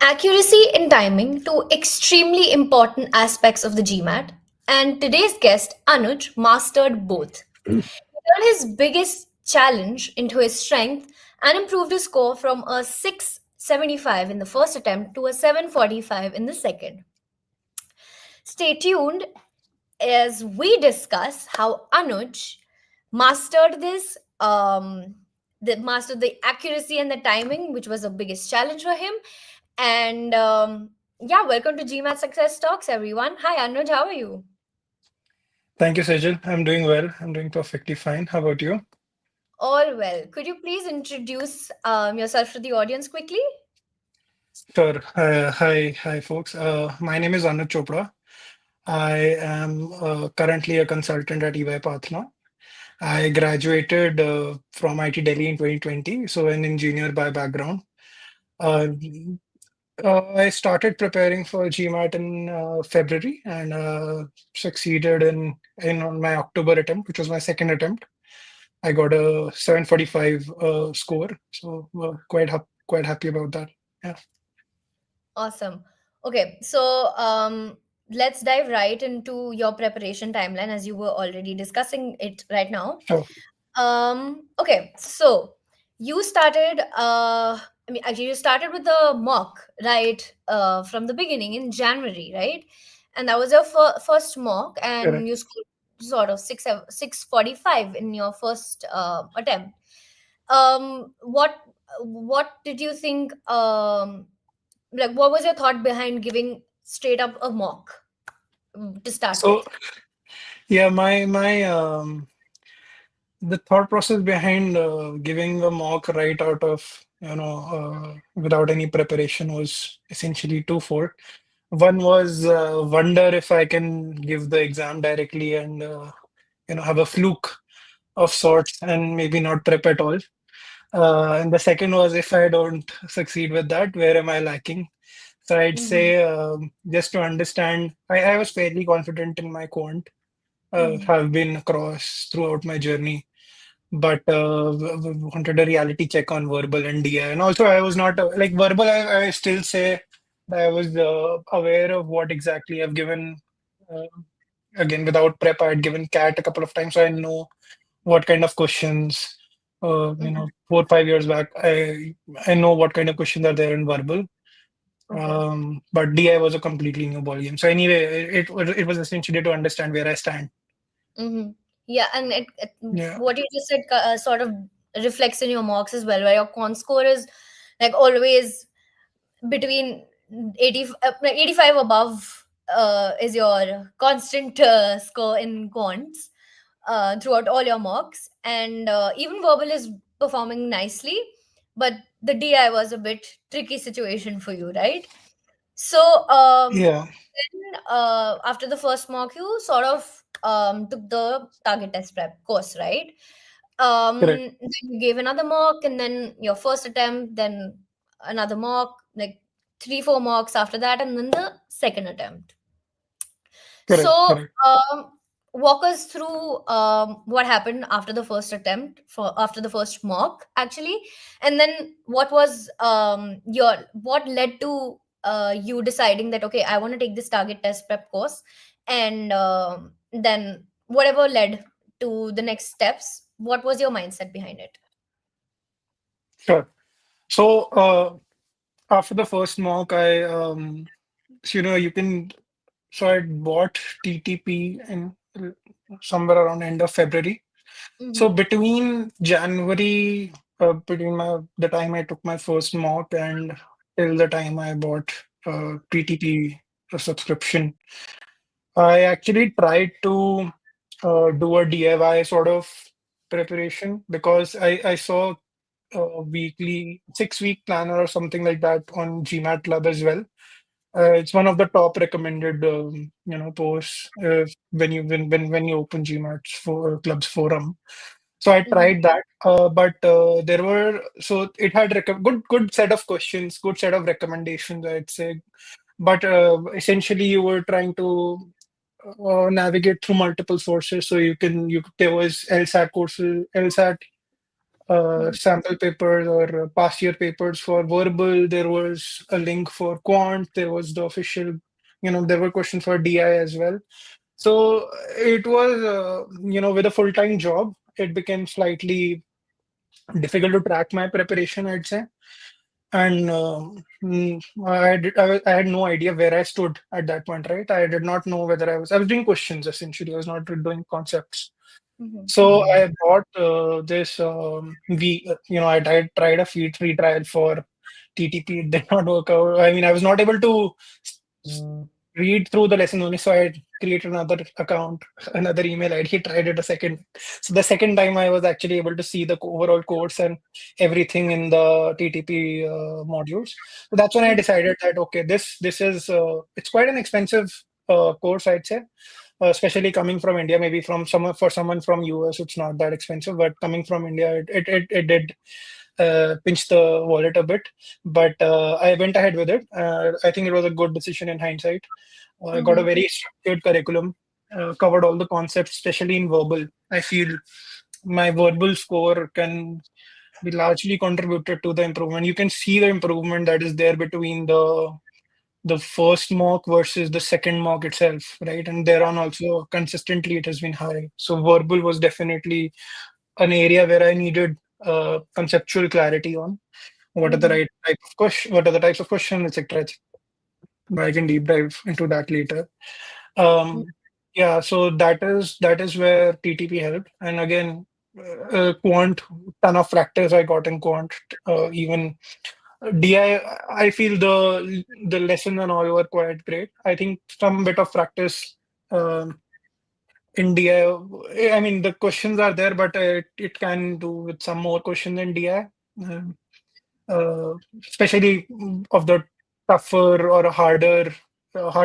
Accuracy and timing, two extremely important aspects of the GMAT, and today's guest, Anuj, mastered both. He turned his biggest challenge into his strength and improved his score from a 675 in the first attempt to a 745 in the second. Stay tuned as we discuss how Anuj mastered this, mastered the accuracy and the timing, which was the biggest challenge for him. And yeah, welcome to GMAT Success Talks, everyone. Hi, Anuj, how are you? Thank you, Sejal. I'm doing well. I'm doing perfectly fine. How about you? All well. Could you please introduce yourself to the audience quickly? Sure. Hi, folks. My name is Anuj Chopra. I am currently a consultant at EY Pathna. I graduated from IT Delhi in 2020, so an engineer by background. Uh, I started preparing for GMAT in February and succeeded in on my October attempt, which was my second attempt. I got a 745 score, so quite happy about that. Yeah. Awesome. Okay, so let's dive right into your preparation timeline as you were already discussing it right now. Sure. Okay, so you started, I mean, actually, you started with the mock, right, from the beginning in January, right? And that was your first mock, and Correct. you scored sort of 645 in your first attempt. What did you think? Like, what was your thought behind giving straight up a mock to start So with? yeah, my the thought process behind giving a mock right out of without any preparation was essentially twofold. One was wonder if I can give the exam directly and have a fluke of sorts and maybe not prep at all. And the second was if I don't succeed with that, where am I lacking? So I'd Mm-hmm. say just to understand, I was fairly confident in my quant, Mm-hmm. have been across throughout my journey, but wanted a reality check on verbal and DI. And also, I was not like verbal, I still say that I was aware of what exactly I've given. Uh, Again, without prep, I had given CAT a couple of times, so I know what kind of questions. Mm-hmm. 4 5 years back, I know what kind of questions are there in verbal. Okay. But DI was a completely new ballgame. So anyway, it was essentially to understand where I stand. Mm-hmm. Yeah, and Yeah, what you just said sort of reflects in your marks as well, where your con score is like always between 80, 85 above is your constant score in quants throughout all your mocks, and even verbal is performing nicely, but the DI was a bit tricky situation for you, right? So yeah, then after the first mock, you sort of took the target test prep course, right? correct, Then you gave another mock, and then your first attempt, then another mock, like three, four mocks after that, and then the second attempt. So, correct. walk us through what happened after the first attempt, for after the first mock, actually, and then what led to you deciding that okay, I want to take this target test prep course, and then whatever led to the next steps. What was your mindset behind it? Sure. So after the first mock, you can. So I bought TTP in somewhere around end of February. So Mm-hmm. between January, between the time I took my first mock and till the time I bought PTP subscription, I actually tried to do a DIY sort of preparation because I saw a weekly 6 week planner or something like that on GMAT Club as well. It's one of the top recommended posts when you open GMAT's for club's forum. So I Mm-hmm. tried that, but there were so it had good set of questions, good set of recommendations, I'd say. But essentially, you were trying to navigate through multiple sources. So there was LSAT courses, LSAT Mhm. sample papers or past year papers for verbal. There was a link for quant. There was the official, there were questions for DI as well. So it was, with a full-time job, it became slightly difficult to track my preparation, I'd say. And I had no idea where I stood at that point, right? I did not know whether I was doing questions essentially. I was not doing concepts. Mhm. So I bought this I tried a free trial for TTP. It did not work out. I mean, I was not able to read through the lesson only, so I created another account, another email ID, tried it a second. So the second time I was actually able to see the overall course and everything in the TTP modules. So that's when I decided that okay, this is it's quite an expensive course, I'd say, especially coming from India. Maybe someone from US, it's not that expensive, but coming from India, it did pinch the wallet a bit. But I went ahead with it. I think it was a good decision in hindsight. I got a Mhm. very structured curriculum, covered all the concepts, especially in verbal. I feel my verbal score can be largely contributed to the improvement. You can see the improvement that is there between the first mock versus the second mock itself, right? And thereon also consistently it has been high. So verbal was definitely an area where I needed conceptual clarity on what are the Mhm. right type of question, what are the types of questions, etc. But I can deep dive into that later. Um, yeah, so that is where TTP helped. And again, quant, ton of practice I got in quant. Even DI, I feel the lesson and all were quite great. I think some bit of practice um, in DI. I mean, the questions are there, but it can do with some more questions in DI, um, especially of the tougher or harder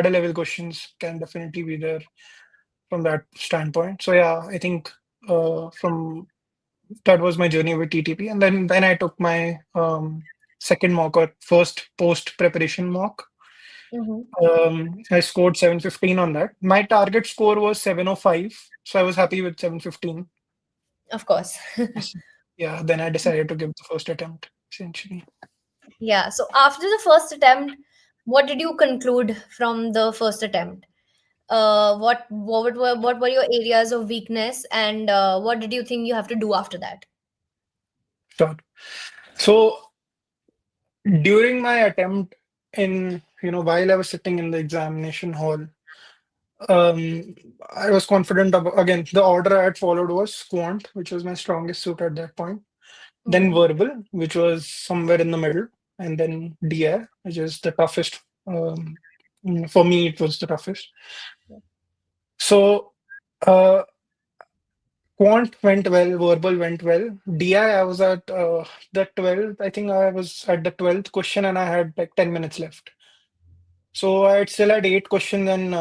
level questions can definitely be there from that standpoint. So yeah, I think from that was my journey with TTP, and then I took my second mock or first post preparation mock. Mhm. I scored 715 on that. My target score was 705, so I was happy with 715. Of course. Yeah, then I decided to give the first attempt, essentially. Yeah. So after the first attempt, what did you conclude from the first attempt? What were your areas of weakness, and what did you think you have to do after that? Sure. So during my attempt while I was sitting in the examination hall, um, I was confident of, again, the order I had followed was quant, which was my strongest suit at that point. Then Mm-hmm. verbal, which was somewhere in the middle, and then DI, which is the toughest. For me, it was the toughest. So, uh, quant went well, verbal went well. DI, I was at the 12th. I think I was at the 12th question, and I had like 10 minutes left. So I still had eight questions, and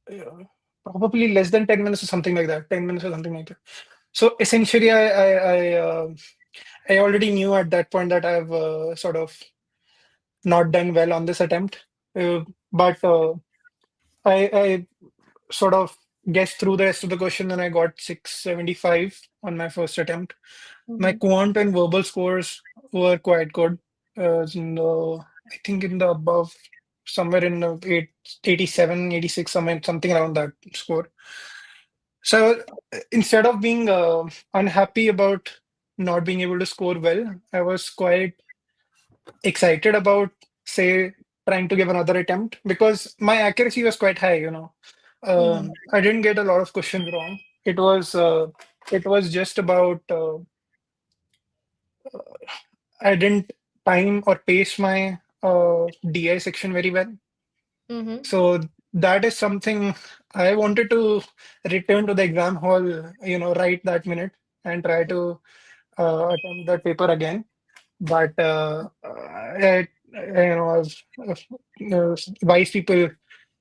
yeah, probably less than 10 minutes or something like that. 10 minutes or something like that. So essentially, I already knew at that point that I've sort of not done well on this attempt. But I sort of guessed through the rest of the question and I got 675 on my first attempt. My Mm-hmm. quant and verbal scores were quite good. I think in the above, somewhere in the 87, 86, something around that score. So instead of being unhappy about not being able to score well, I was quite excited about, say, trying to give another attempt because my accuracy was quite high. Mm-hmm. I didn't get a lot of questions wrong. It was just about I didn't time or pace my DI section very well. Mm-hmm. So that is something I wanted to return to the exam hall, right that minute and try to attempt that paper again. But wise people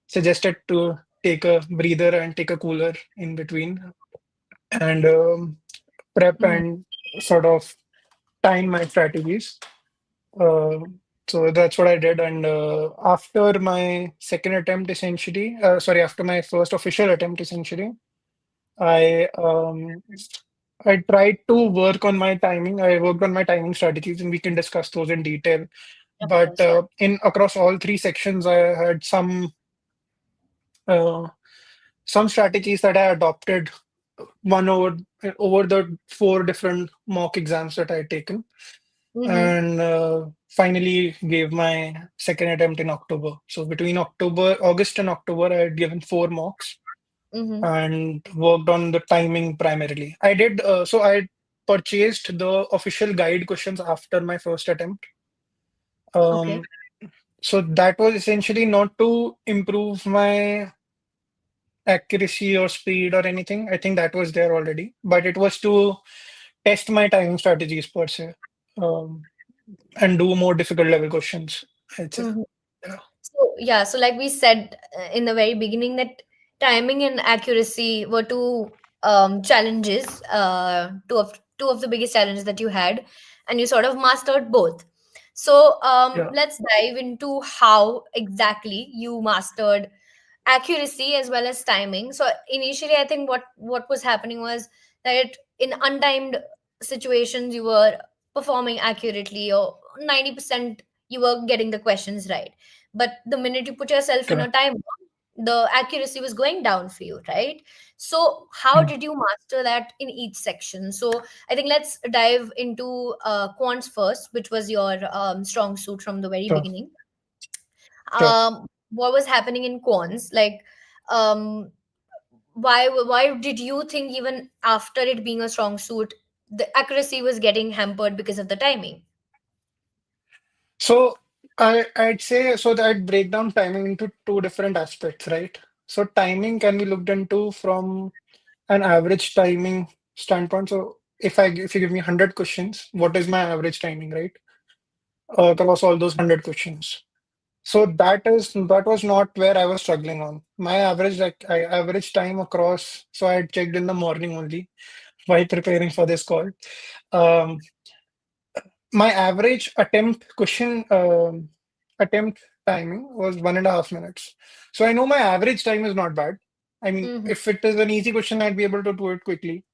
suggested to take a breather and take a cooler in between and prep Mm-hmm. and sort of time my strategies. Uh, so that's what I did. And after my second attempt, after my first official attempt, essentially, I I tried to work on my timing. I worked on my timing strategies, and we can discuss those in detail. Of But course, yeah. in across all three sections, I had uh, some strategies that I adopted one over the four different mock exams that I had taken, Mm-hmm. and finally gave my second attempt in October. So between August and October, I had given four mocks Mm-hmm. and worked on the timing primarily. I did so I purchased the official guide questions after my first attempt. Okay. Um, so that was essentially not to improve my accuracy or speed or anything. I think that was there already, but it was to test my timing strategies per se, um, and do more difficult level questions, I'd say. Mm-hmm. Yeah. So yeah, so like we said in the very beginning that timing and accuracy were two challenges, two of the biggest challenges that you had, and you sort of mastered both. So Yeah. let's dive into how exactly you mastered accuracy as well as timing. So initially, I think what was happening was that in untimed situations you were performing accurately, or 90% you were getting the questions right. But the minute you put yourself in a Correct. time, the accuracy was going down for you, right? So how Mm. did you master that in each section? So I think let's dive into quants first, which was your strong suit from the very Sure. beginning. Sure. What was happening in quants, like um why did you think even after it being a strong suit the accuracy was getting hampered because of the timing? So I'd say so that I'd break down timing into two different aspects, right? So timing can be looked into from an average timing standpoint. So if you give me 100 questions, what is my average timing, right? Across all those 100 questions. So that was not where I was struggling on. My average average time across. So I had checked in the morning only while preparing for this call. Um, my average attempt timing was 1.5 minutes. So I know my average time is not bad. I mean, Mm-hmm. if it is an easy question, I'd be able to do it quickly.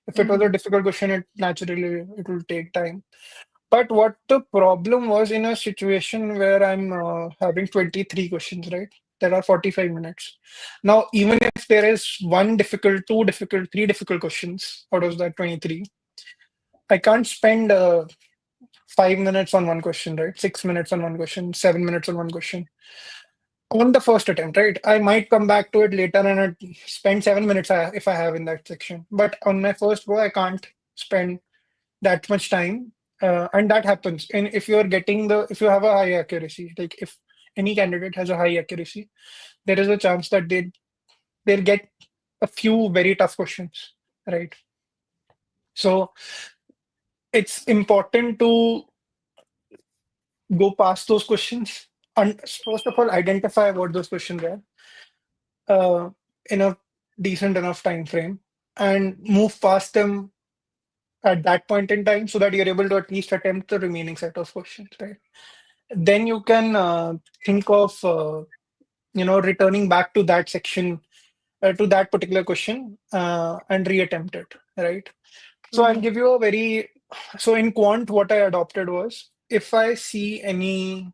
If it was Mm-hmm. a difficult question, it will take time. But what the problem was in a situation where I'm having 23 questions, right? There are 45 minutes. Now, even if there is one difficult, two difficult, three difficult questions out of that 23, I can't spend 5 minutes on one question, right? 6 minutes on one question, 7 minutes on one question. On the first attempt, right? I might come back to it later and I'd spend 7 minutes if I have in that section. But on my first go, I can't spend that much time. And that happens. And if you have a high accuracy, like if any candidate has a high accuracy, there is a chance that they'll get a few very tough questions, right? So it's important to go past those questions. And first of all, identify what those questions are uh, in a decent enough time frame and move past them at that point in time so that you're able to at least attempt the remaining set of questions, right? Then you can think of returning back to that section to that particular question and reattempt it, right? So I'll Mm-hmm. give you a very so in quant what I adopted was if I see any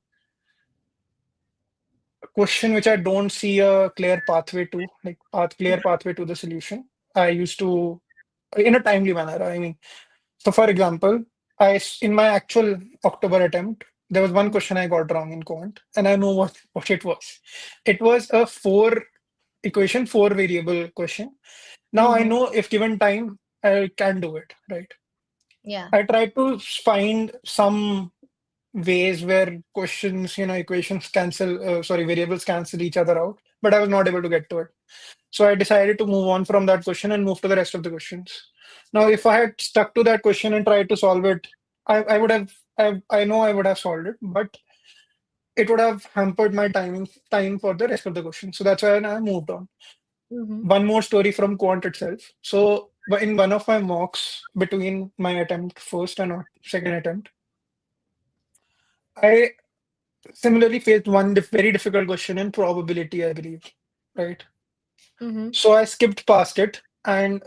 question which I don't see a clear pathway to, like clear pathway to the solution, I used to in a timely manner. I mean, so for example, in my actual October attempt, there was one question I got wrong in quant, and I know what it was. It was a four variable question. Now I Mm-hmm. know if given time, I can do it, right? Yeah. I tried to find some ways where variables cancel each other out, but I was not able to get to it. So I decided to move on from that question and move to the rest of the questions. Now, if I had stuck to that question and tried to solve it, I would have, I know I would have solved it, but it would have hampered my time for the rest of the question. So that's why I moved on. Mm-hmm. One more story from Quant itself. So in one of my mocks between my attempt first and second attempt, I similarly faced one very difficult question in probability, I believe, right? Mm-hmm. So I skipped past it and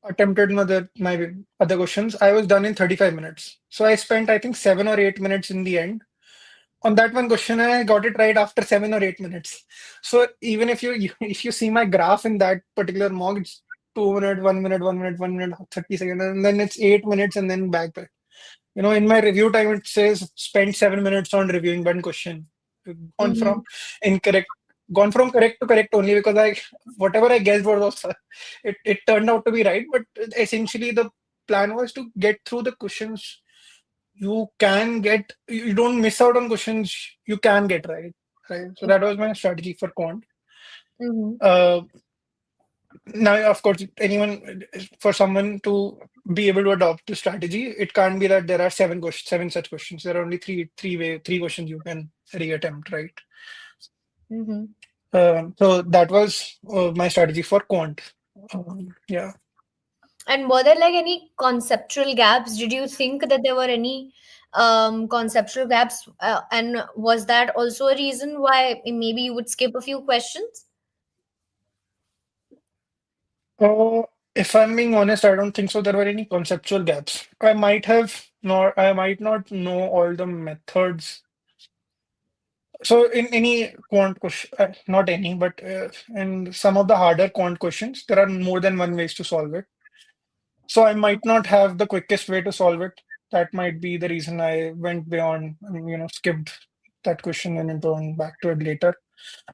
attempted my other questions, I was done in 35 minutes. So I spent, I think, 7 or 8 minutes in the end. On that one question, I got it right after 7 or 8 minutes. So even if if you see my graph in that particular mock, it's 2 minute, 1 minute, 1 minute, 1 minute, 30 seconds, and then it's 8 minutes and then back. In my review time, it says spend 7 minutes on reviewing one question. Gone Mm-hmm. from incorrect, gone from correct to correct only because whatever I guessed was it turned out to be right. But essentially, the plan was to get through the questions you don't miss out on questions you can get right. Right. So that was my strategy for Quant. Mm-hmm. Uh, Now, of course, for someone to be able to adopt the strategy, it can't be that there are seven such questions. There are only three questions you can reattempt, right? Mm-hmm. So that was my strategy for Quant. Yeah. And were there like any conceptual gaps? Did you think that there were any conceptual gaps? And was that also a reason why maybe you would skip a few questions? Uh, if I'm being honest, I don't think so. There were any conceptual gaps. I might not know all the methods. So in any quant question, not any, but in some of the harder quant questions, there are more than one ways to solve it. So I might not have the quickest way to solve it. That might be the reason I went beyond, skipped that question and turned back to it later.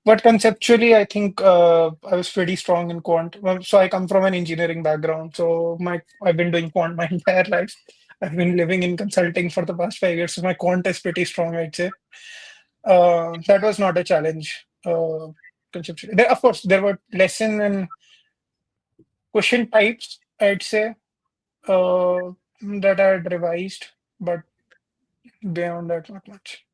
But conceptually, I think I was pretty strong in quant. Well, so I come from an engineering background. So my I've been doing quant my entire life. I've been living in consulting for the past 5 years. So my quant is pretty strong, I'd say. That was not a challenge. Conceptually, of course, there were lesson and question types, I'd say, that I had revised, but beyond that, not much.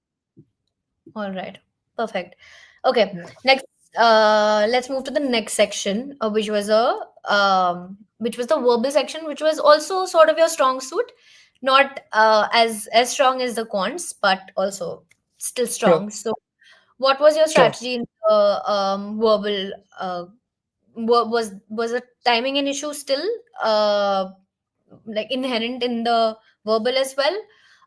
All right. Perfect. Okay. Yeah. Next, let's move to the next section, which was the verbal section, which was also sort of your strong suit, not as strong as the quants, but also still Sure. strong. So, what was your Sure. strategy in the verbal? Was the timing an issue still, like inherent in the verbal as well,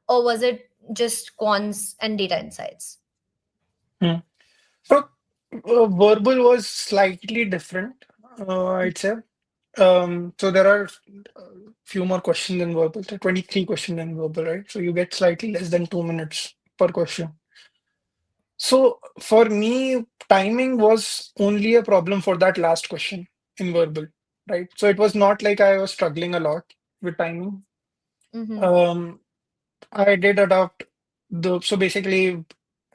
or was it just quants and data insights? Hmm. So verbal was slightly different, I'd say. So there are few more questions in verbal. So 23 questions in verbal, right? So you get slightly less than 2 minutes per question. So for me, timing was only a problem for that last question in verbal, right? So it was not like I was struggling a lot with timing. Mm-hmm. Um, I did adopt so basically,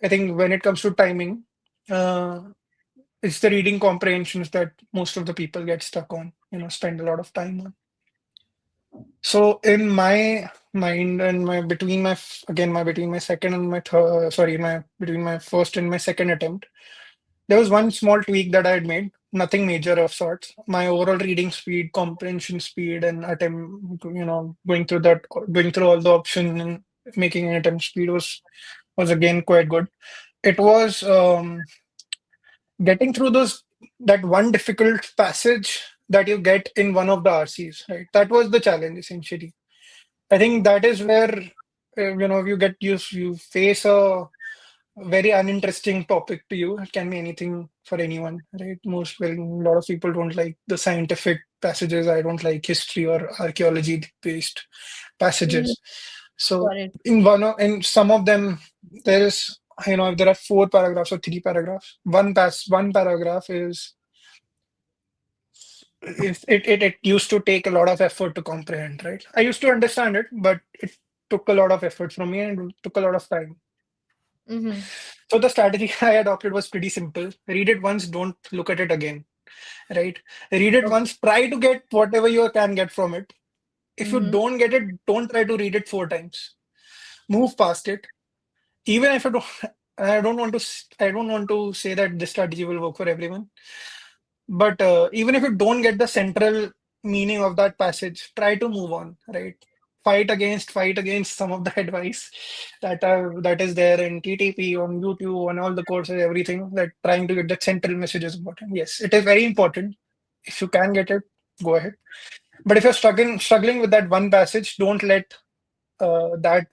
I think when it comes to timing, uh, it's the reading comprehensions that most of the people get stuck on, spend a lot of time on. So in my mind and my between my f- again my between my second and my third sorry my between my first and my second attempt, there was one small tweak that I had made, nothing major of sorts. My overall reading speed, comprehension speed, and attempt, going through all the options and making an attempt speed was again quite good. It was getting through that one difficult passage that you get in one of the RCs, right? That was the challenge essentially. I think that is where you face a very uninteresting topic to you. It can be anything for anyone, right? A lot of people don't like the scientific passages. I don't like history or archaeology based Mm-hmm. passages. So Got it. in some of them, there is, if there are four paragraphs or three paragraphs, one paragraph it used to take a lot of effort to comprehend, right? I used to understand it, but it took a lot of effort from me and it took a lot of time. Mm-hmm. So the strategy I adopted was pretty simple. Read it once, don't look at it again, right? Read it Okay. once, try to get whatever you can get from it. If you Mm-hmm. don't get it, don't try to read it 4 times. Move past it. Even if I don't, I don't want to say that this strategy will work for everyone. But even if you don't get the central meaning of that passage, try to move on, right? Fight against some of the advice that is there in TTP, on YouTube, on all the courses, everything. That trying to get the central message is important. Yes, it is very important. If you can get it, go ahead. But if you're struggling with that one passage, don't let that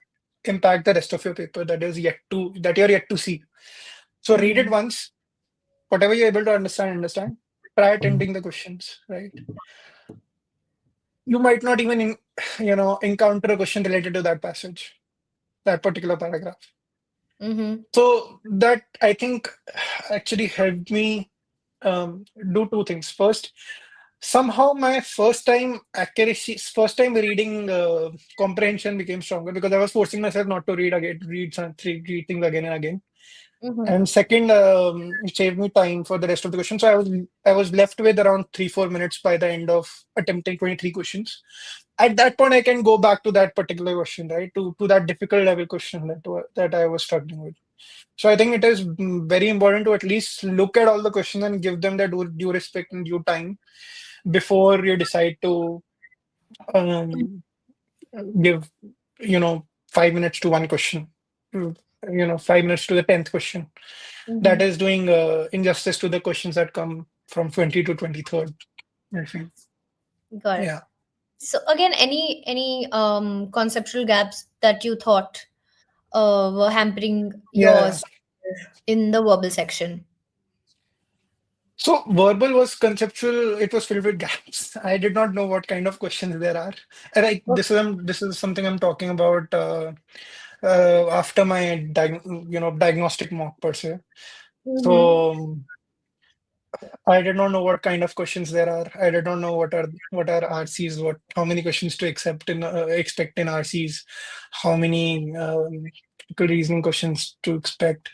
impact the rest of your paper that you're yet to see. So read it Mm-hmm. once, whatever you're able to understand. Try attending the questions, right? You might not even encounter a question related to that passage, that particular paragraph. Mm-hmm. So that I think actually helped me do two things. First, somehow my first time reading comprehension became stronger because I was forcing myself not to read things again and again. Mm-hmm. And second, it saved me time for the rest of the questions. So I was left with around 3-4 minutes by the end of attempting 23 questions. At that point, I can go back to that particular question, right? To that difficult level question that I was struggling with. So I think it is very important to at least look at all the questions and give them their due respect and due time before you decide to um, give, 5 minutes to one question. Mm, 5 minutes to the 10th question. That Mm-hmm. is doing injustice to the questions that come from 20 to 23rd, I think. Got it. Yeah. So again, any conceptual gaps that you thought were hampering Yeah. yours in the verbal section? So verbal was conceptual. It was filled with gaps. I did not know what kind of questions there are. And this is something I'm talking about after my diagnostic mock per se. Mm-hmm. So I did not know what kind of questions there are. I did not know what are RCs, how many questions to expect in RCs, how many critical reasoning questions to expect,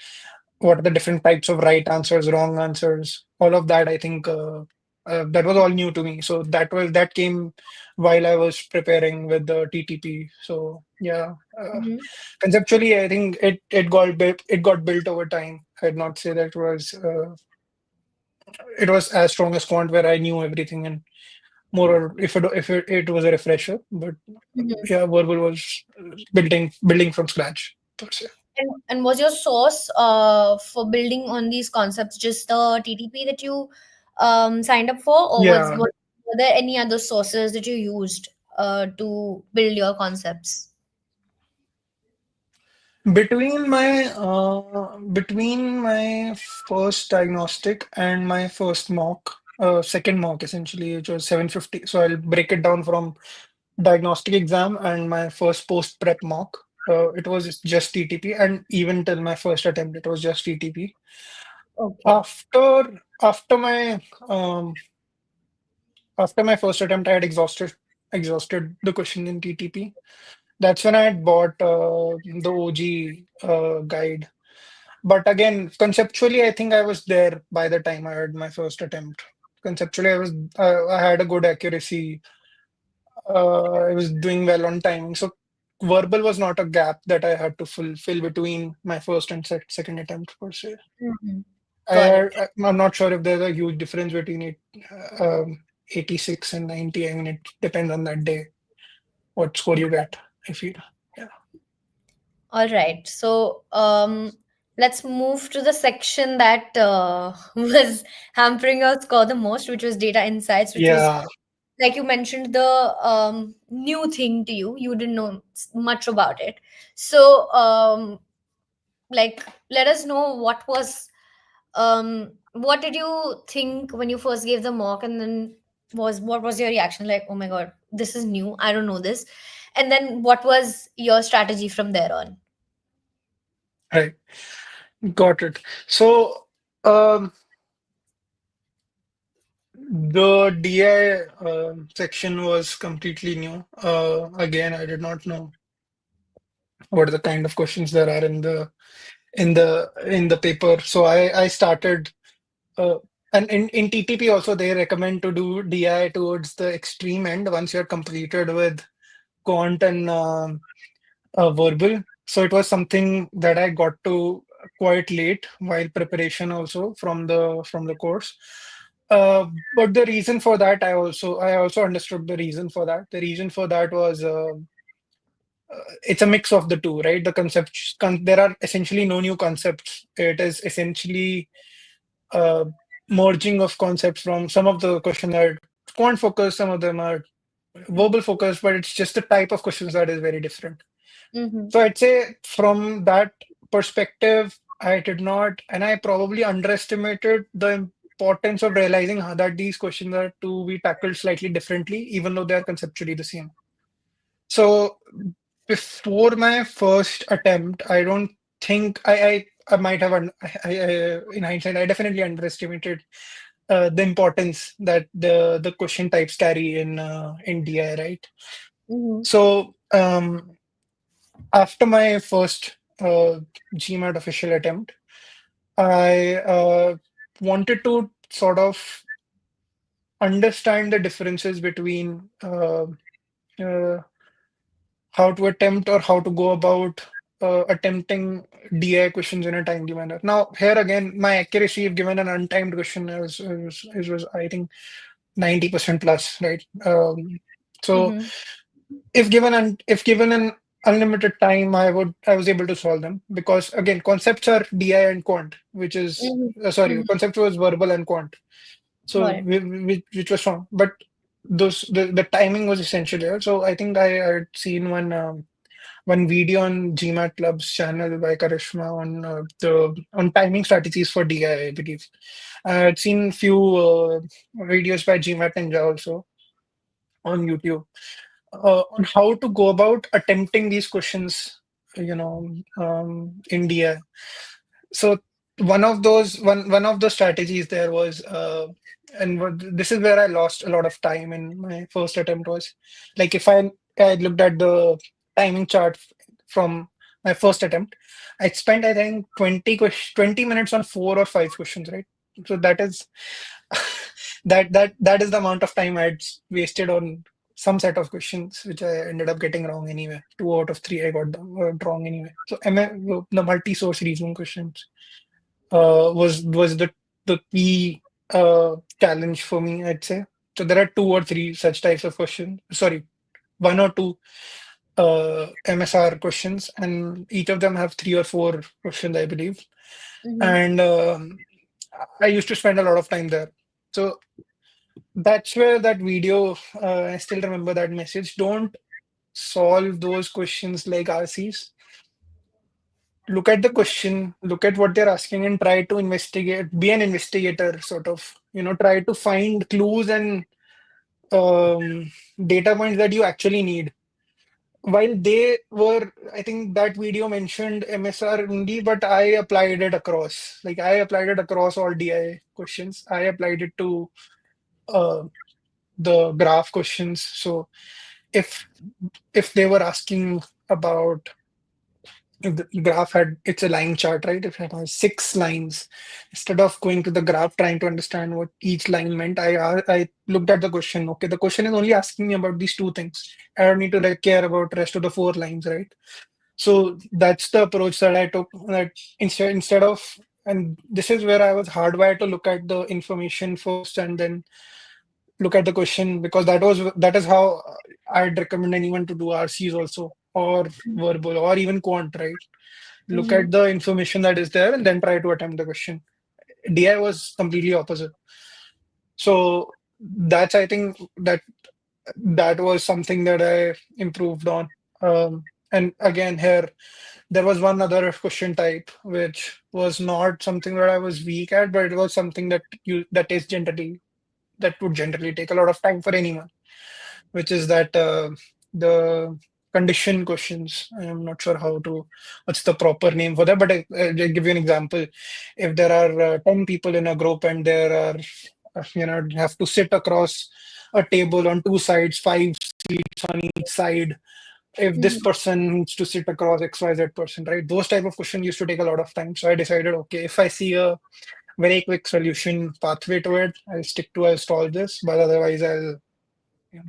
what are the different types of right answers, wrong answers, all of that. I think that was all new to me. So that came while I was preparing with the TTP. So yeah, Mm-hmm. conceptually, I think it got built over time. I'd not say that it was as strong as Quant where I knew everything and more or if it was a refresher. But Mm-hmm. yeah, verbal was building from scratch per se. And was your source for building on these concepts just the TTP that you signed up for, or Yeah. were there any other sources that you used to build your concepts? Between my first diagnostic and my first mock, second mock essentially, which was 750. So I'll break it down from diagnostic exam and my first post prep mock. It was just TTP, and even till my first attempt, it was just TTP. Okay. After my first attempt, I had exhausted the question in TTP. That's when I had bought the OG guide. But again, conceptually, I think I was there by the time I had my first attempt. Conceptually, I had a good accuracy. I was doing well on timing. So verbal was not a gap that I had to fulfill between my first and second attempt per se. Hmm. Got it. I'm not sure if there's a huge difference between 86 and 90. I mean, it depends on that day, what score you get, I feel. Yeah. All right. So let's move to the section that was hampering your score the most, which was data insights, which was, Yeah. like you mentioned, the new thing to you. You didn't know much about it. So, like, let us know what did you think when you first gave the mock, and then what was your reaction? Like, oh my God, this is new. I don't know this. And then what was your strategy from there on? Right. Got it. So, um, the DI section was completely new. Again, I did not know what are the kind of questions there are in the paper. So I started, uh, and in TTP also they recommend to do DI towards the extreme end once you're completed with Quant and verbal. So it was something that I got to quite late while preparation also from the course. Uh, but the reason for that, I also understood the reason for that. The reason for that was it's a mix of the two, right? There are essentially no new concepts. It is essentially uh, merging of concepts from some of the questions are quant focused, some of them are verbal focus, but it's just the type of questions that is very different. Mm-hmm. So I'd say from that perspective, I did not, and I probably underestimated the importance of realizing how that these questions are to be tackled slightly differently, even though they are conceptually the same. So before my first attempt, I don't think I might have in hindsight I definitely underestimated the importance that the question types carry in DI, right? Mm-hmm. So after my first GMAT official attempt, I wanted to sort of understand the differences between uh, how to attempt or how to go about attempting DI questions in a timely manner. Now, here again, my accuracy, if given an untimed question, was I think 90% plus, right? So Mm-hmm. if given an unlimited time, I was able to solve them because again, concepts are DI and quant, which is Mm-hmm. sorry, Mm-hmm. concept was verbal and quant, so Got it. which was wrong. But the timing was essential here. So I think I had seen one video on GMAT Club's channel by Karishma on the on timing strategies for DI, I believe. I had seen few videos by GMAT Ninja also on YouTube on how to go about attempting these questions, in DI. So one of the strategies there was, this is where I lost a lot of time in my first attempt was like if I looked at the timing chart from my first attempt, I spent I think 20 minutes on 4 or 5 questions, right? So that is that is the amount of time I'd wasted on some set of questions, which I ended up getting wrong anyway. 2 out of 3 I got them wrong anyway. So the multi-source reasoning questions was the key challenge for me, I'd say. So there are 2 or 3 such types of questions. Sorry, 1 or 2 MSR questions, and each of them have 3 or 4 questions, I believe. Mm-hmm. And I used to spend a lot of time there. So that's where that video, I still remember that message. Don't solve those questions like RCs. Look at the question, look at what they're asking, and try to investigate, be an investigator, sort of, try to find clues and um, data points that you actually need. While they were, I think that video mentioned MSR only, but I applied it across. Like I applied it across all DI questions. I applied it to uh, the graph questions. So if they were asking about if the graph had it's a line chart, right? If it has 6 lines, instead of going to the graph trying to understand what each line meant, I looked at the question. Okay, the question is only asking me about these 2 things. I don't need to like care about rest of the 4 lines, right? So that's the approach that I took. That instead of, and this is where I was hardwired to look at the information first and then look at the question, because that is how I'd recommend anyone to do RCs also, or verbal or even quant, right? Look Mm-hmm. at the information that is there and then try to attempt the question. DI was completely opposite. So that's I think that was something that I improved on. And again, here there was one other question type which was not something that I was weak at, but it was something that would generally take a lot of time for anyone, which is that the condition questions. I'm not sure what's the proper name for that, but I'll give you an example. If there are 10 people in a group and there are, have to sit across a table on 2 sides, 5 seats on each side. If this Mm-hmm. person needs to sit across XYZ person, right? Those type of questions used to take a lot of time. So I decided, okay, if I see a very quick solution pathway to it, I'll solve this, but otherwise I'll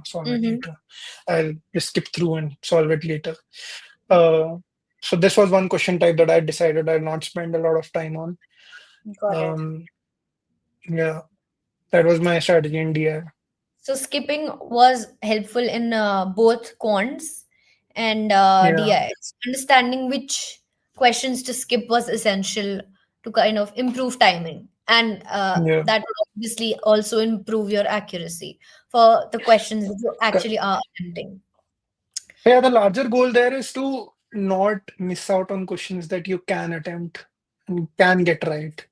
solve it Mm-hmm. later. I'll just skip through and solve it later. Uh, so this was one question type that I decided I'll not spend a lot of time on. Got it. Um, yeah, that was my strategy in DI. So skipping was helpful in both quants and Yeah, DIs. Understanding which questions to skip was essential to kind of improve timing. and Yeah. that will obviously also improve your accuracy for the questions that you actually are attempting. Yeah, the larger goal there is to not miss out on questions that you can attempt and can get right.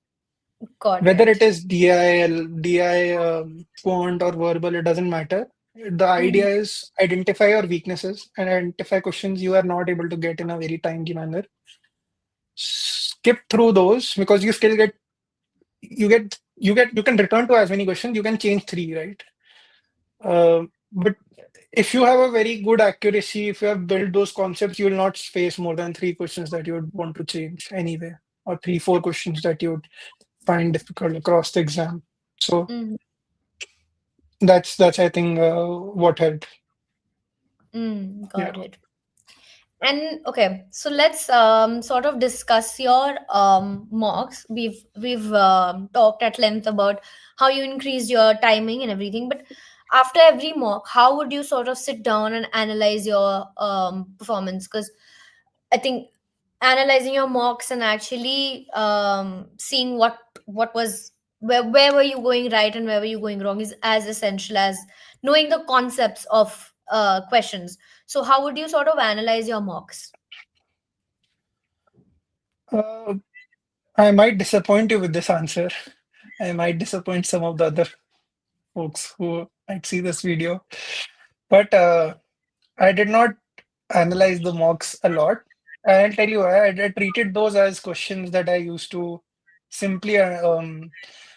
Got Whether it it. is DI, quant, or verbal, it doesn't matter. The Mhm. idea is identify your weaknesses and identify questions you are not able to get in a very timely manner. Skip through those because you still you can return to as many questions. You can change three, right? But if you have a very good accuracy, if you have built those concepts, you will not face more than three questions that you would want to change anyway, or three, four questions that you would find difficult across the exam. So Mhm. that's I think what helped. Got Yeah. it. And okay, so let's sort of discuss your mocks. We've talked at length about how you increased your timing and everything, but after every mock, how would you sort of sit down and analyze your performance? Because I think analyzing your mocks and actually seeing what was where were you going right and where were you going wrong is as essential as knowing the concepts of questions. So how would you sort of analyze your mocks? Uh, I might disappoint you with this answer. I might disappoint some of the other folks who might see this video. But I did not analyze the mocks a lot. I'll tell you why. I treated those as questions that I used to simply, in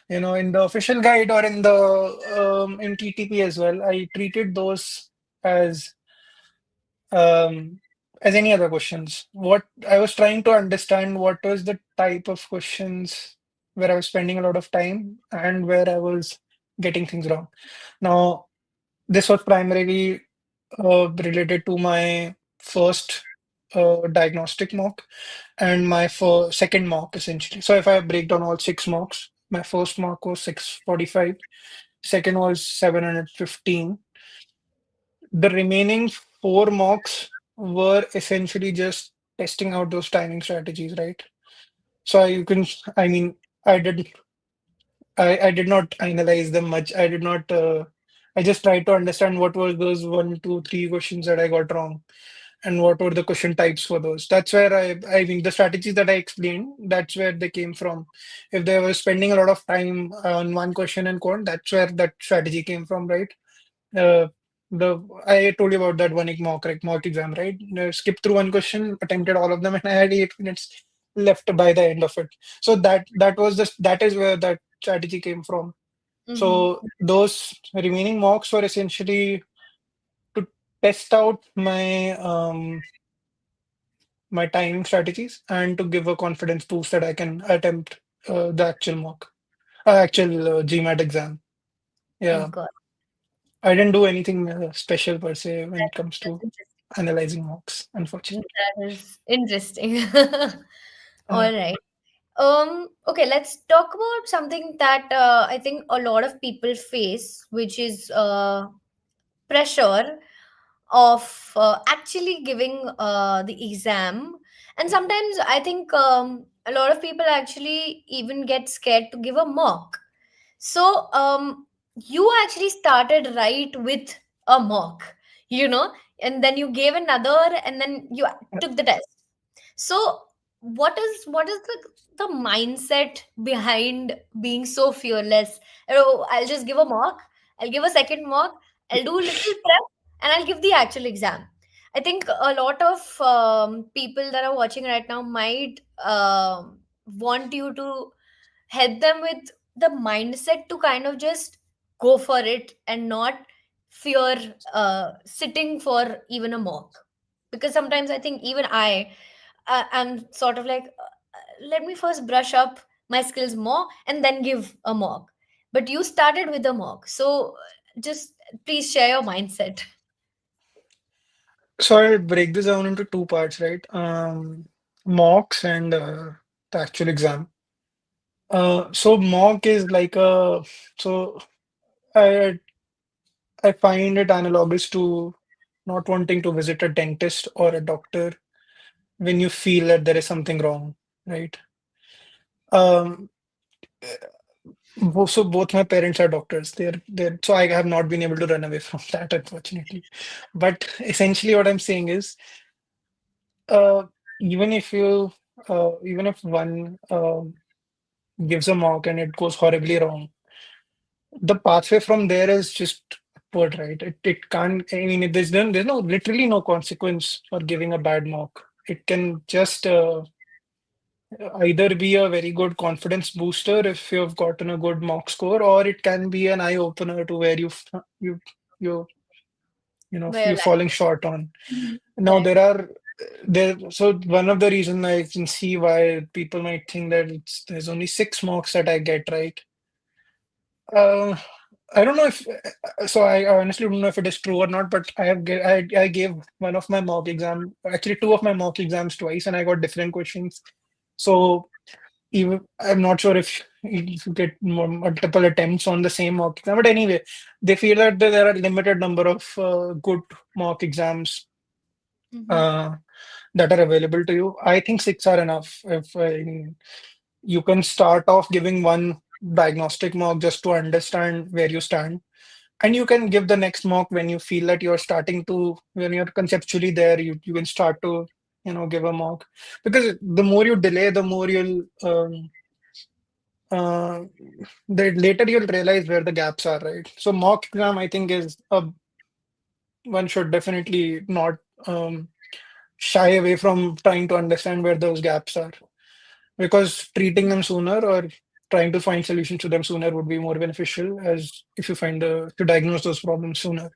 the official guide or in the in TTP as well. I treated those as um, as any other questions. What I was trying to understand what was the type of questions where I was spending a lot of time and where I was getting things wrong. Now, this was primarily related to my first diagnostic mock and my second mock essentially. So if I break down all six mocks, my first mock was 645, second was 715. The remaining four mocks were essentially just testing out those timing strategies, right? So you can, I mean, I did, I did not analyze them much. I did not. I just tried to understand what were those one, two, three questions that I got wrong, and what were the question types for those. That's where I mean, the strategies that I explained. That's where they came from. If they were spending a lot of time on one question and quant, that's where that strategy came from, right? Uh, the I told you about that one mock exam, right? Skip through one question, attempted all of them, and I had 8 minutes left by the end of it. So that is where that strategy came from. Mm-hmm. So those remaining mocks were essentially to test out my timing strategies and to give a confidence boost that I can attempt the actual GMAT exam. Yeah, Got I didn't do anything special per se when it comes that's to interesting. analyzing mocks, unfortunately. That is interesting. Uh, All right. Okay, let's talk about something that I think a lot of people face, which is pressure of actually giving the exam. And sometimes I think a lot of people actually even get scared to give a mock. So, you actually started right with a mock, you know, and then you gave another, and then you took the test. So, what is the mindset behind being so fearless? Oh, I'll just give a mock. I'll give a second mock. I'll do a little prep, and I'll give the actual exam. I think a lot of people that are watching right now might want you to help them with the mindset to kind of just go for it and not fear sitting for even a mock, because sometimes I think even I'm sort of like let me first brush up my skills more and then give a mock, but you started with a mock. So just please share your mindset. so I'll break this down into two parts, right? Mocks and the actual exam. So mock is like so I I find it analogous to not wanting to visit a dentist or a doctor when you feel that there is something wrong, right? Um, So both my parents are doctors. They're so I have not been able to run away from that, unfortunately. But essentially, what I'm saying is, uh, even if you, even if one gives a mock and it goes horribly wrong, the pathway from there is just upward, right? It can't. I mean, there's no literally no consequence for giving a bad mock. It can just either be a very good confidence booster if you've gotten a good mock score, or it can be an eye opener to where you you Where you're like, falling short on. mhm, Now correct. there are there so one of the reason I can see why people might think that there's only six mocks that I get right. Uh, I don't know if so. I honestly don't know if it is true or not. But I gave one of my mock exam, actually two of my mock exams twice, and I got different questions. So even I'm not sure if you get multiple attempts on the same mock exam. But anyway, they feel that there are limited number of good mock exams Mm-hmm. uh, that are available to you. I think six are enough. If you can start off giving one diagnostic mock just to understand where you stand, and you can give the next mock when you feel that you're starting to, when you're conceptually there, you can start to, give a mock. Because the more you delay, the more you'll, uh, the later you'll realize where the gaps are, right? So mock exam, I think, is one should definitely not shy away from trying to understand where those gaps are. Because treating them sooner or trying to find solutions to them sooner would be more beneficial as if you find to diagnose those problems sooner.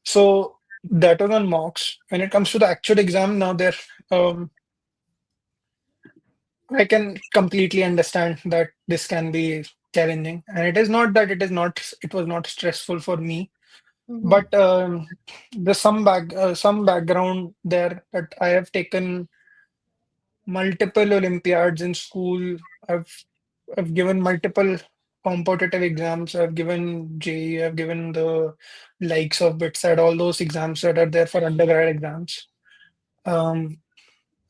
So that was on mocks. When it comes to the actual exam, now there, um, I can completely understand that this can be challenging, and it is not that it was not stressful for me, Mm-hmm. but there's some background there that I have taken multiple Olympiads in school. I've given multiple competitive exams. I've given JEE. I've given the likes of BITSAT, all those exams that are there for undergrad exams. Um,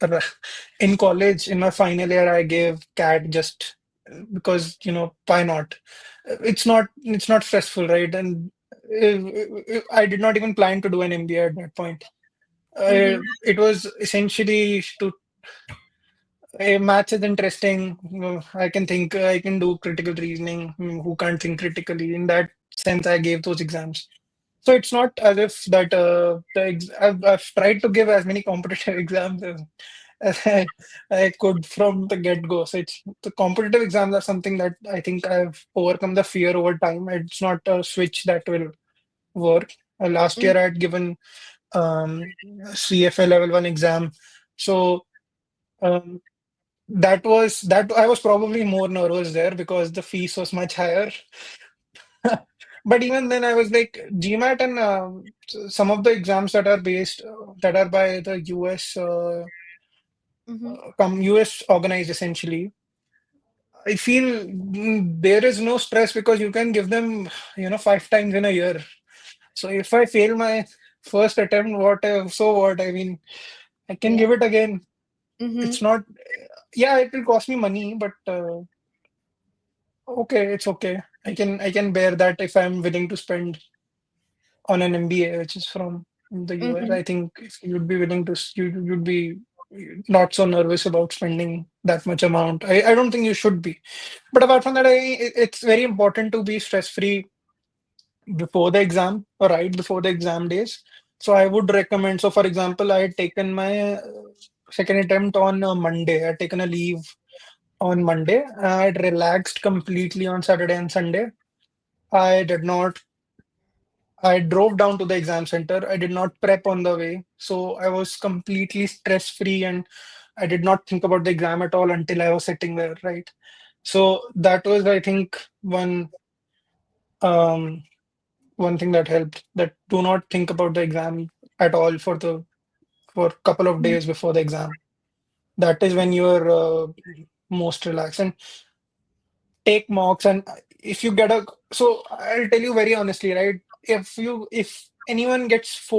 r- in college, in my final year, I gave CAT just because, why not? It's not stressful, right? And I did not even plan to do an MBA at that point. Mm-hmm. It was essentially to maths is interesting. I can think, I can do critical reasoning. Who can't think critically? In that sense, I gave those exams. So it's not as if that I've tried to give as many competitive exams as I could from the get-go. So it's the competitive exams are something that I think I've overcome the fear over time. It's not a switch that will work. Last year I had given CFA level one exam. So um, that I was probably more nervous there because the fees was much higher. But even then, I was like GMAT and some of the exams that are that are by the US, Mm-hmm. US organized essentially. I feel there is no stress because you can give them, five times in a year. So if I fail my first attempt, so what? I mean, I can Yeah. give it again. Mm-hmm. It's not, yeah, it will cost me money, but okay, it's okay. I can bear that if I'm willing to spend on an MBA, which is from the US. Mm-hmm. I think if you'd be willing to, you'd be not so nervous about spending that much amount. I don't think you should be. But apart from that, it's very important to be stress free before the exam or right before the exam days. So I would recommend. So for example, I had taken my second attempt on Monday. I had taken a leave on Monday. I had relaxed completely on Saturday and Sunday. I did not I drove down to the exam center. I did not prep on the way. So I was completely stress free and I did not think about the exam at all until I was sitting there, right? So that was, I think, um, one thing that helped. That do not think about the exam at all for a couple of days before the exam. That is when you're most relaxed. And take mocks and if you get a so I'll tell you very honestly, right? If anyone gets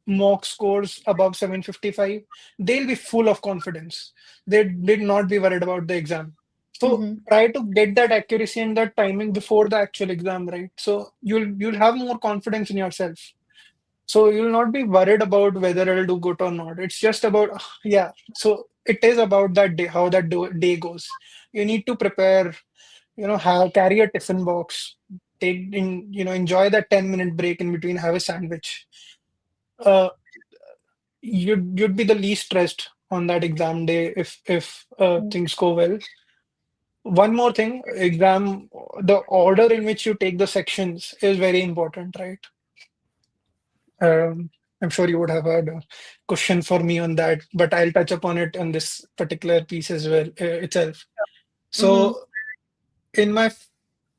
mock scores above 755, they'll be full of confidence. They did not be worried about the exam. So Mm-hmm. try to get that accuracy and that timing before the actual exam, right? So you'll have more confidence in yourself. So you'll not be worried about whether it'll do good or not. It's just about, yeah. So it is about that day, how that day goes. You need to prepare, have carry a tiffin box, take in, enjoy that 10-minute break in between, have a sandwich. Uh, you'd be the least stressed on that exam day if things go well. One more thing, the order in which you take the sections is very important, right? Um, I'm sure you would have had a question for me on that, but I'll touch upon it on this particular piece as well, itself. Mm-hmm. So, in my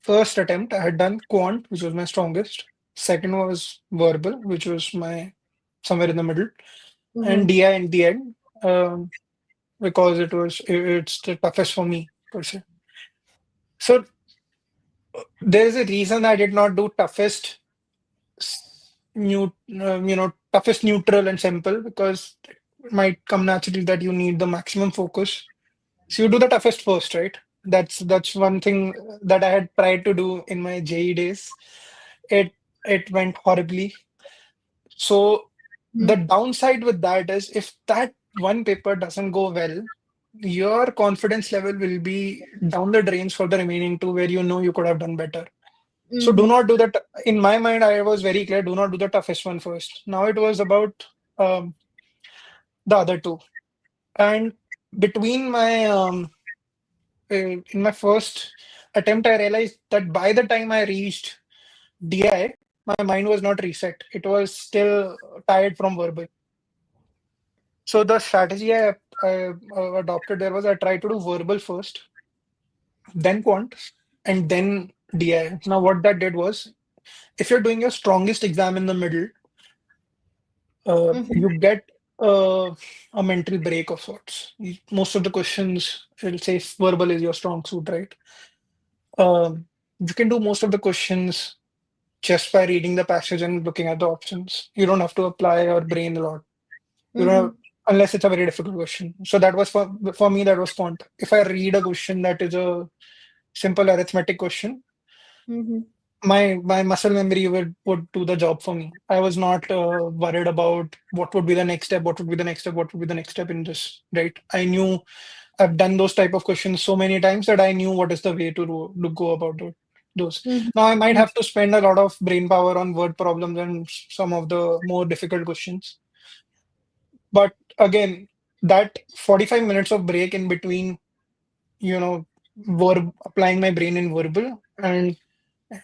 first attempt, I had done quant, which was my strongest. Second was verbal, which was my somewhere in the middle, and Mm-hmm. DI in the end, because it's the toughest for me per se. So, there is a reason I did not do toughest toughest neutral and simple because it might come naturally that you need the maximum focus. So you do the toughest first, right? That's one thing that I had tried to do in my JE days. It it went horribly. So the downside with that is if that one paper doesn't go well, your confidence level will be down the drains for the remaining two where you could have done better. So do Mm-hmm. not do that. In my mind, I was very clear, do not do the toughest one first. Now it was about um, the other two. And between in my first attempt, I realized that by the time I reached DI, my mind was not reset. It was still tired from verbal. So the strategy I adopted there was I tried to do verbal first, then quant, and then DI. Now what that did was, if you're doing your strongest exam in the middle, Mm-hmm. you get a mental break of sorts. Most of the questions, it'll say verbal is your strong suit, right? You can do most of the questions just by reading the passage and looking at the options. You don't have to apply your brain a lot. You don't have, Mm-hmm. unless it's a very difficult question. So that was for me, that was quant. If I read a question that is a simple arithmetic question, Mm-hmm. my muscle memory would do the job for me. I was not worried about what would be the next step, what would be the next step, what would be the next step in this, right? I knew I've done those type of questions so many times that I knew what is the way to go about those. Now I might Mm-hmm. have to spend a lot of brain power on word problems and some of the more difficult questions. But again, that 45 minutes of break in between, applying my brain in verbal and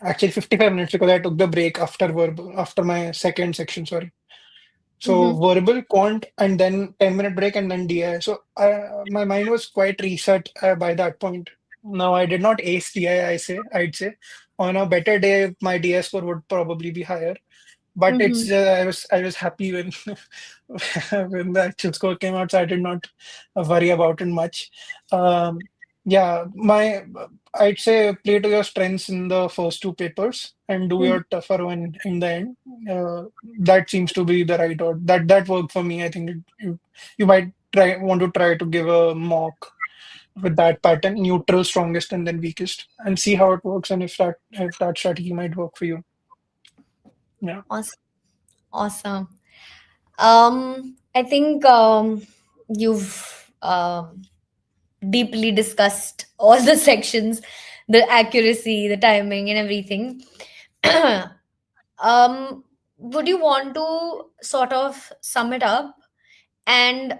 actually 55 minutes because I took the break after verbal, after my second section, sorry. So Mm-hmm. verbal, quant, and then 10-minute break and then DI. So my mind was quite reset by that point. Now I did not ace DI, I'd say. On a better day, my DI score would probably be higher. But Mm-hmm. I was happy when when the actual score came out, so I did not worry about it much. Yeah, I'd say play to your strengths in the first two papers and do Mm-hmm. your tougher one in the end. That seems to be the right order. That worked for me. I think you might want to try to give a mock with that pattern, neutral, strongest, and then weakest, and see how it works and if that strategy might work for you. Yeah. Awesome. Awesome. I think you've deeply discussed all the sections, the accuracy, the timing, and everything. Would you want to sort of sum it up and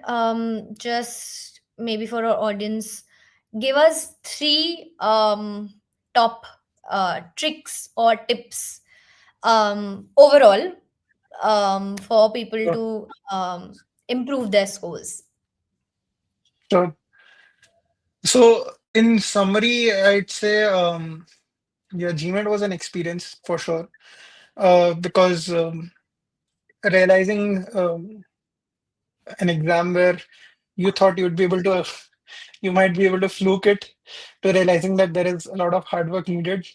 just maybe for our audience, give us three top tricks or tips overall for people Sure. to improve their scores? Sure. So, in summary, I'd say, yeah, GMAT was an experience for sure. Because realizing an exam where you thought you'd be able to, you might be able to fluke it, to realizing that there is a lot of hard work needed.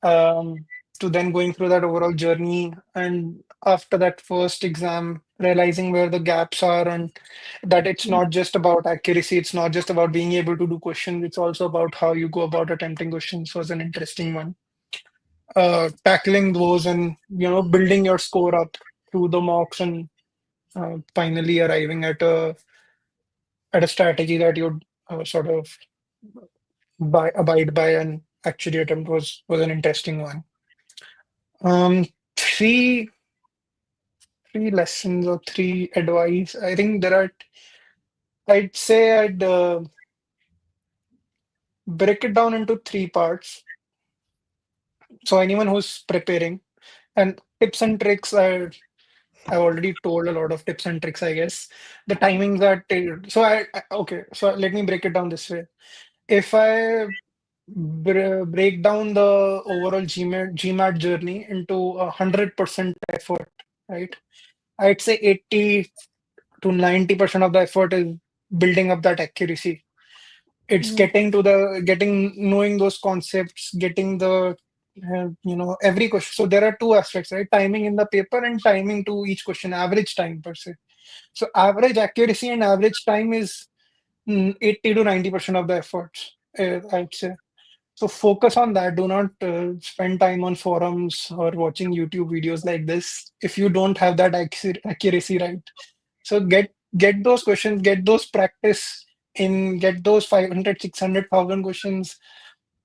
Um, to then going through that overall journey, and after that first exam realizing where the gaps are, and that it's not just about accuracy, it's not just about being able to do questions, it's also about how you go about attempting questions was an interesting one. Tackling those and building your score up through the mocks, and finally arriving at a strategy that you'd sort of abide by and actually attempt was an interesting one. Um, three three lessons or three advice. I think there are. I'd say I'd break it down into three parts. So anyone who's preparing, and tips and tricks are, I've already told a lot of tips and tricks, I guess. The timings are so okay. So let me break it down this way. If I break down the overall GMAT journey into 100% effort, right? I'd say 80 to 90% of the effort is building up that accuracy. It's Mhm. getting knowing those concepts, getting the every question. So there are two aspects, right? Timing in the paper and timing to each question, average time per se. So average accuracy and average time is 80 to 90% of the efforts, I'd say. So focus on that. Do not spend time on forums or watching YouTube videos like this if you don't have that accuracy right. So get those questions, get those practice in, get those 500, 600,000 questions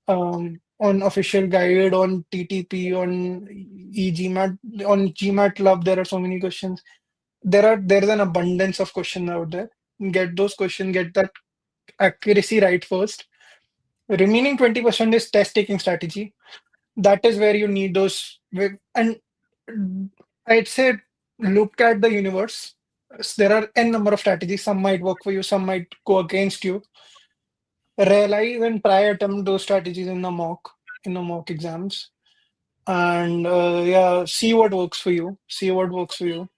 on official guide, on TTP, on eGMAT, on GMAT Club. There are so many questions. There is an abundance of questions out there. Get those questions, get that accuracy right first. Remaining 20% is test taking strategy. That is where you need those. And I'd say look at the universe. There are n number of strategies. Some might work for you, some might go against you. Realize and try attempt those strategies in the mock exams, and yeah, see what works for you. See what works for you,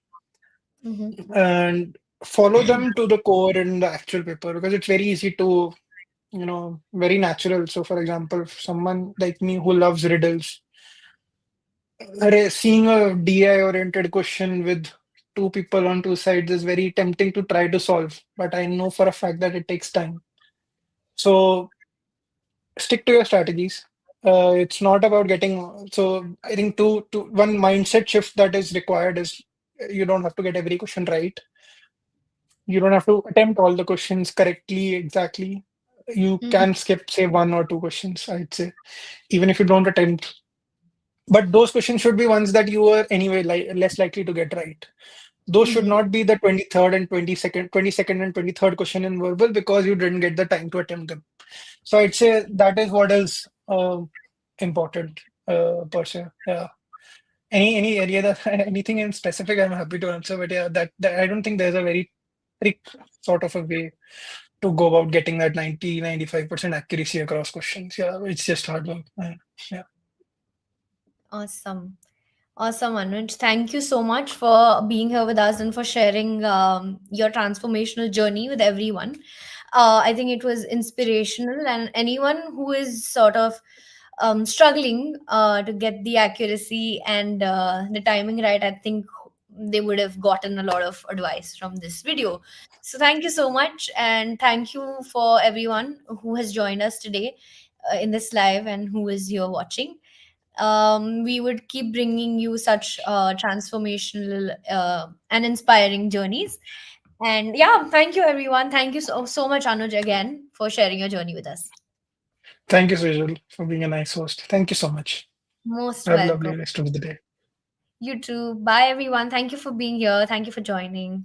Mhm. and follow them to the core in the actual paper, because it's very easy to very natural. So, for example, if someone like me who loves riddles, seeing a DI oriented question with two people on two sides is very tempting to try to solve, but I know for a fact that it takes time. So stick to your strategies. It's not about getting. So I think one mindset shift that is required is you don't have to get every question right. You don't have to attempt all the questions correctly, exactly. You Mhm. can skip, say, one or two questions, I'd say, even if you don't attempt. But those questions should be ones that you are anyway less likely to get right. Those should Mhm. not be the 23rd and 22nd and 23rd question in verbal because you didn't get the time to attempt them. So I'd say that is what is important per se. Yeah. Any area that anything in specific, I'm happy to answer. But yeah, that I don't think there's a very trick sort of a way to go about getting that 90-95% accuracy across questions. Yeah, it's just hard work. Yeah. Awesome. Awesome, Anuj. Thank you so much for being here with us and for sharing your transformational journey with everyone. I think it was inspirational, and anyone who is sort of struggling to get the accuracy and the timing right, I think they would have gotten a lot of advice from this video. So, thank you so much, and thank you for everyone who has joined us today in this live and who is here watching. We would keep bringing you such transformational and inspiring journeys. And yeah, thank you everyone. Thank you so much, Anuj, again for sharing your journey with us. Thank you, Sujal, for being a nice host. Thank you so much. Most Have a welcome. lovely rest of the day. You too. Bye, everyone. Thank you for being here. Thank you for joining.